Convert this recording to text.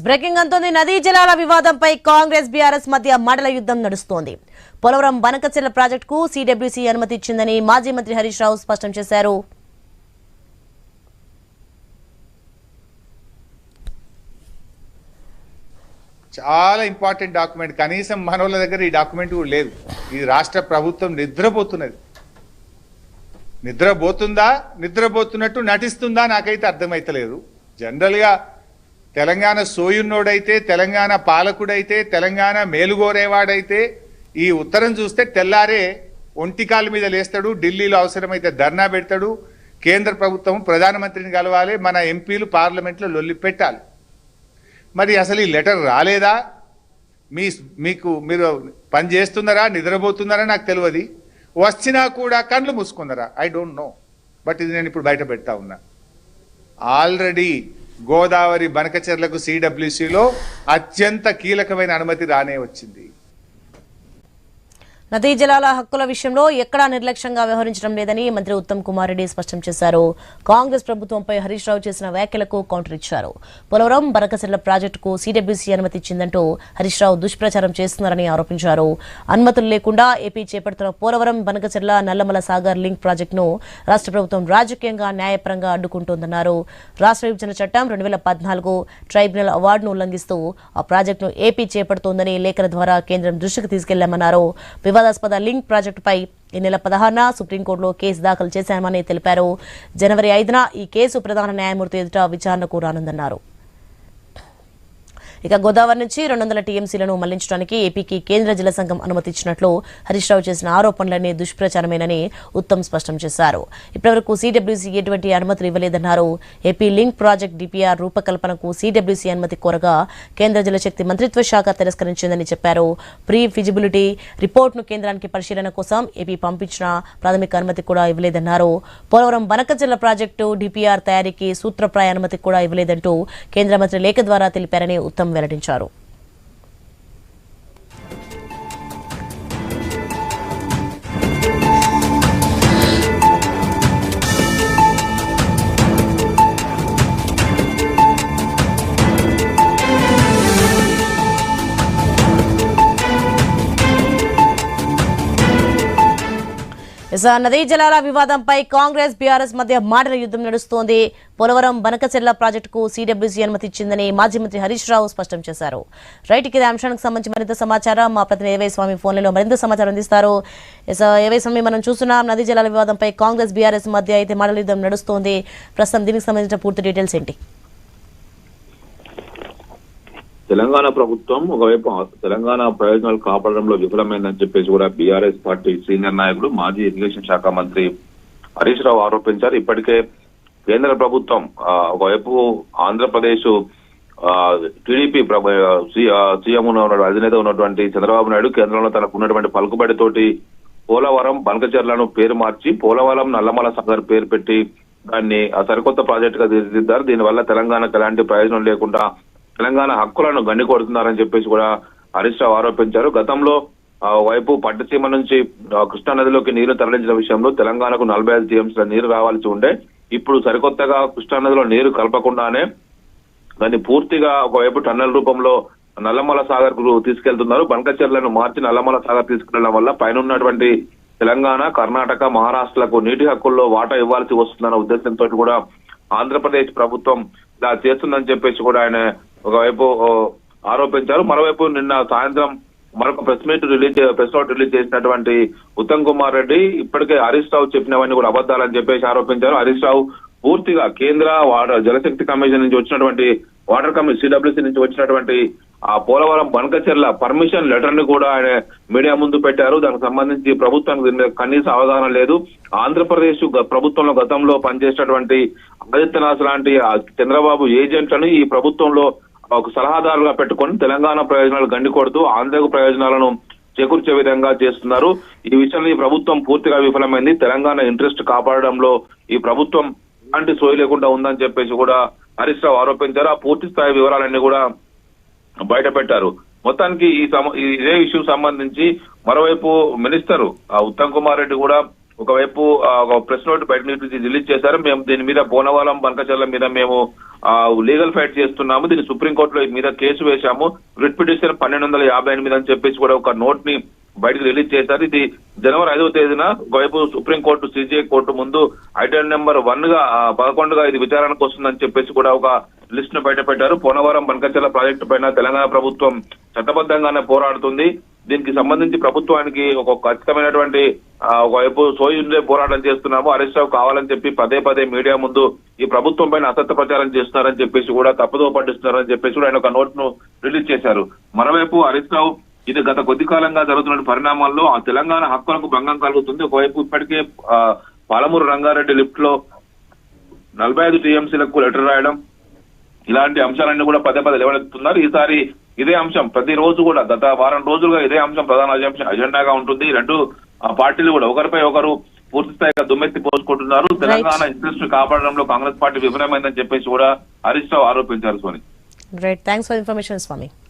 Breaking అంతోంది. నదీ జలాల వివాదంపై కాంగ్రెస్ బీఆర్ఎస్ మధ్య మండల యుద్ధం నడుస్తోంది. పోలవరం బనకచెర్ల ప్రాజెక్టుకు సిడబ్ల్యూసీ అనుమతి ఇచ్చిందని మాజీ మంత్రి హరీష్ రావు స్పష్టం చేశారు. చాలా ఇంపార్టెంట్ డాక్యుమెంట్. కనీసం మనోళ్ళ దగ్గర ఈ డాక్యుమెంట్ కూడా లేదు. ఈ రాష్ట్ర ప్రభుత్వం నిద్రపోతున్నది. నిద్రపోతున్నట్టు నటిస్తుందా నాకైతే అర్థమైతలేదు. జనరల్గా తెలంగాణ సోయున్నోడైతే, తెలంగాణ పాలకుడైతే, తెలంగాణ మేలుగోరేవాడైతే ఈ ఉత్తరం చూస్తే తెల్లారే ఒంటికాల మీద లేస్తాడు, ఢిల్లీలో అవసరమైతే ధర్నా పెడతాడు, కేంద్ర ప్రభుత్వం ప్రధానమంత్రిని కలవాలి, మన ఎంపీలు పార్లమెంట్లో లొల్లి పెట్టాలి. మరి అసలు ఈ లెటర్ రాలేదా? మీరు పని చేస్తున్నారా, నిద్రపోతున్నారా నాకు తెలియదు. వచ్చినా కూడా కళ్ళు మూసుకున్నారా? I don't know. బట్ ఇది నేను ఇప్పుడు బయట పెడతా ఉన్నా. ఆల్రెడీ గోదావరి బనకచెర్లకు సిడబ్ల్యూసీలో అత్యంత కీలకమైన అనుమతి రానే వచ్చింది. నదీ జలాల హక్కుల విషయంలో ఎక్కడా నిర్లక్ష్యంగా వ్యవహరించడం లేదని మంత్రి ఉత్తమ్ కుమార్ రెడ్డి స్పష్టం చేశారు. కాంగ్రెస్ ప్రభుత్వంపై హరీష్ రావు చేసిన వ్యాఖ్యలకు కౌంటర్ ఇచ్చారు. పోలవరం బనకచెర్ల ప్రాజెక్టుకు సిడబ్ల్యూసీ అనుమతి ఇచ్చిందంటూ హరీష్ రావు దుష్ప్రచారం చేస్తున్నారని ఆరోపించారు. అనుమతులు లేకుండా ఏపీ చేపడుతున్న పోలవరం బనకచెర్ల నల్లమల సాగర్ లింక్ ప్రాజెక్టును రాష్ట్ర ప్రభుత్వం రాజకీయంగా న్యాయపరంగా అడ్డుకుంటోందన్నారు. రాష్ట్ర విభజన చట్టం 2014 ట్రైబ్యునల్ అవార్డును ఉల్లంఘిస్తూ ఆ ప్రాజెక్టును ఏపీ చేపడుతోందని లేఖల ద్వారా కేంద్రం దృష్టికి తీసుకెళ్లామన్నారు. వివాదాస్పద లింక్ ప్రాజెక్టుపై ఈ నెల 16న సుప్రీంకోర్టులో కేసు దాఖలు చేశామని తెలిపారు. జనవరి 5న ఈ కేసు ప్రధాన న్యాయమూర్తి ఎదుట విచారణకు రానుందన్నారు. ఇక గోదావరి నుంచి 200 టీఎంసీలను మళ్లించడానికి ఏపీకి కేంద్ర జల సంఘం అనుమతి ఇచ్చినట్లు హరీష్ రావు చేసిన ఆరోపణలన్నీ దుష్ప్రచారమేనని ఉత్తమ్ స్పష్టం చేశారు. ఇప్పటివరకు సిడబ్ల్యూసీ ఎటువంటి అనుమతులు ఇవ్వలేదన్నారు. ఏపీ లింక్ ప్రాజెక్ట్ డిపిఆర్ రూపకల్పనకు సిడబ్ల్యూసీ అనుమతి కోరగా కేంద్ర జలశక్తి మంత్రిత్వ శాఖ తిరస్కరించిందని చెప్పారు. ప్రీ ఫిజిబిలిటీ రిపోర్టును కేంద్రానికి పరిశీలన కోసం ఏపీ పంపించిన ప్రాథమిక అనుమతి కూడా ఇవ్వలేదన్నారు. పోలవరం బనకచెర్ల ప్రాజెక్టు డిపిఆర్ తయారీకి సూత్రప్రాయ అనుమతి కూడా ఇవ్వలేదంటూ కేంద్ర మంత్రి లేఖ ద్వారా తెలిపారని ఉత్తమ్ వెల్లడించారు. నదీ జలాల వివాదంపై కాంగ్రెస్ బీఆర్ఎస్ మధ్య మాటల యుద్ధం నడుస్తోంది. పోలవరం బనకచెర్ల ప్రాజెక్టుకు సిడబ్ల్యూసీ అనుమతి ఇచ్చిందని మాజీ మంత్రి హరీష్ రావు స్పష్టం చేశారు. రైట్, ఇదే అంశానికి సంబంధించి మరింత సమాచారం మా ప్రతినిధి ఏవై స్వామి ఫోన్లలో మరింత సమాచారం అందిస్తారు. ఏవై స్వామి, మనం చూస్తున్నాం నదీ జలాల వివాదంపై కాంగ్రెస్ బీఆర్ఎస్ మధ్య అయితే మాటల యుద్ధం నడుస్తోంది. ప్రస్తుతం దీనికి సంబంధించిన పూర్తి డీటెయిల్స్ ఏంటి? తెలంగాణ ప్రభుత్వం ఒకవైపు తెలంగాణ ప్రయోజనాలు కాపాడడంలో విఫలమైందని చెప్పేసి కూడా బీఆర్ఎస్ పార్టీ సీనియర్ నాయకుడు మాజీ ఇరిగేషన్ శాఖ మంత్రి హరీష్ రావు ఆరోపించారు. ఇప్పటికే కేంద్ర ప్రభుత్వం ఒకవైపు ఆంధ్రప్రదేశ్ టీడీపీ సీఎం అధినేత ఉన్నటువంటి చంద్రబాబు నాయుడు కేంద్రంలో తనకు ఉన్నటువంటి పలుకుబడితోటి పోలవరం బనకచెర్లను పేరు మార్చి పోలవరం నల్లమల సాగర్ పేరు పెట్టి దాన్ని సరికొత్త ప్రాజెక్ట్ గా తీర్చిదిద్దారు. దీనివల్ల తెలంగాణకు ఎలాంటి ప్రయోజనం లేకుండా తెలంగాణ హక్కులను గండి కొడుతున్నారని చెప్పేసి కూడా హరీష్ రావు ఆరోపించారు. గతంలో వైపు పట్టసీమ నుంచి కృష్ణా నదిలోకి నీరు తరలించిన విషయంలో తెలంగాణకు 45 టీఎంసీల నీరు రావాల్సి ఉండే. ఇప్పుడు సరికొత్తగా కృష్ణా నదిలో నీరు కలపకుండానే దాన్ని పూర్తిగా ఒకవైపు టన్నెల్ రూపంలో నల్లమల సాగర్ కు తీసుకెళ్తున్నారు. బనకచెర్లను మార్చి నల్లమల సాగర్ తీసుకెళ్లడం వల్ల పైన ఉన్నటువంటి తెలంగాణ, కర్ణాటక, మహారాష్ట్రలకు నీటి హక్కుల్లో వాటా ఇవ్వాల్సి వస్తుందన్న ఉద్దేశంతో కూడా ఆంధ్రప్రదేశ్ ప్రభుత్వం ఇలా చేస్తుందని చెప్పేసి కూడా ఆయన ఒకవైపు ఆరోపించారు. మరోవైపు నిన్న సాయంత్రం మరొక ప్రెస్ నోట్ రిలీజ్ చేసినటువంటి ఉత్తమ్ కుమార్ రెడ్డి ఇప్పటికే హరీష్ రావు చెప్పినవన్నీ కూడా అబద్దాలని చెప్పేసి ఆరోపించారు. హరీష్ రావు పూర్తిగా కేంద్ర జలశక్తి కమిషన్ నుంచి వచ్చినటువంటి వాటర్ కమిషన్ సిడబ్ల్యూసీ నుంచి వచ్చినటువంటి ఆ పోలవరం బనకచెర్ల పర్మిషన్ లెటర్ ని కూడా ఆయన మీడియా ముందు పెట్టారు. దానికి సంబంధించి ప్రభుత్వానికి కనీస అవగాహన లేదు. ఆంధ్రప్రదేశ్ ప్రభుత్వంలో గతంలో పనిచేసినటువంటి ఆదిత్యనాథ్ లాంటి చంద్రబాబు ఏజెంట్లను ఈ ప్రభుత్వంలో ఒక సలహాదారుగా పెట్టుకొని తెలంగాణ ప్రయోజనాలు గండి కొడుతూ ఆంధ్రకు ప్రయోజనాలను చేకూర్చే విధంగా చేస్తున్నారు. ఈ విషయంలో ఈ ప్రభుత్వం పూర్తిగా విఫలమైంది. తెలంగాణ ఇంట్రెస్ట్ కాపాడడంలో ఈ ప్రభుత్వం ఎలాంటి సోయి లేకుండా ఉందని చెప్పేసి కూడా హరీష్ రావు ఆరోపించారు. ఆ పూర్తి స్థాయి వివరాలన్నీ కూడా బయట పెట్టారు. మొత్తానికి ఇదే ఇష్యూ సంబంధించి మరోవైపు మినిస్టర్ ఉత్తమ్ కుమార్ రెడ్డి కూడా ఒకవైపు ఒక ప్రెస్ నోట్ బయట నుంచి రిలీజ్ చేశారు. మేము దీని మీద పోలవరం బనకచెర్ల మీద మేము లీగల్ ఫైట్ చేస్తున్నాము, దీన్ని సుప్రీంకోర్టులో మీద కేసు వేశాము, రిట్ పిటిషన్ 1258 అని చెప్పేసి కూడా ఒక నోట్ ని బయటకు రిలీజ్ చేశారు. ఇది జనవరి 5వ తేదీన ఒకవైపు సుప్రీంకోర్టు సిజే కోర్టు ముందు ఐటెం నెంబర్ 11గా ఇది విచారణకు వస్తుందని చెప్పేసి కూడా ఒక లిస్ట్ ను బయట పెట్టారు. పోలవరం బనకచెర్ల ప్రాజెక్టు పైన తెలంగాణ ప్రభుత్వం చట్టబద్ధంగానే పోరాడుతుంది. దీనికి సంబంధించి ప్రభుత్వానికి ఒక ఖచ్చితమైనటువంటి ఒకవైపు సోయుండే పోరాటం చేస్తున్నాము, హరీష్ రావు కావాలని చెప్పి పదే మీడియా ముందు ఈ ప్రభుత్వం పైన అసత్య ప్రచారం చేస్తున్నారని చెప్పేసి కూడా తప్పుదో పట్టిస్తున్నారని చెప్పేసి కూడా ఆయన ఒక నోట్ ను రిలీజ్ చేశారు. మరోవైపు హరీష్ రావు ఇది గత కొద్ది కాలంగా జరుగుతున్న పరిణామాల్లో ఆ తెలంగాణ హక్కులకు భంగం కలుగుతుంది. ఒకవైపు ఇప్పటికే పాలమూరు రంగారెడ్డి లిఫ్ట్ లో 45 టీఎంసీలకు లెటర్ రాయడం, ఇలాంటి అంశాలన్నీ కూడా పదే లేవనెత్తుతున్నారు. ఈసారి ఇదే అంశం ప్రతిరోజు కూడా గత వారం రోజులుగా ఇదే అంశం ప్రధాన అజెండాగా ఉంటుంది. రెండు పార్టీలు కూడా ఒకరిపై ఒకరు పూర్తి స్థాయిగా దుమ్మెత్తి పోసుకుంటున్నారు. తెలంగాణ ఇంట్రెస్ట్ కాపాడడంలో కాంగ్రెస్ పార్టీ విఫలమైందని చెప్పేసి కూడా హరీష్ రావు ఆరోపించారు. Soni, right, thanks for information Swamy.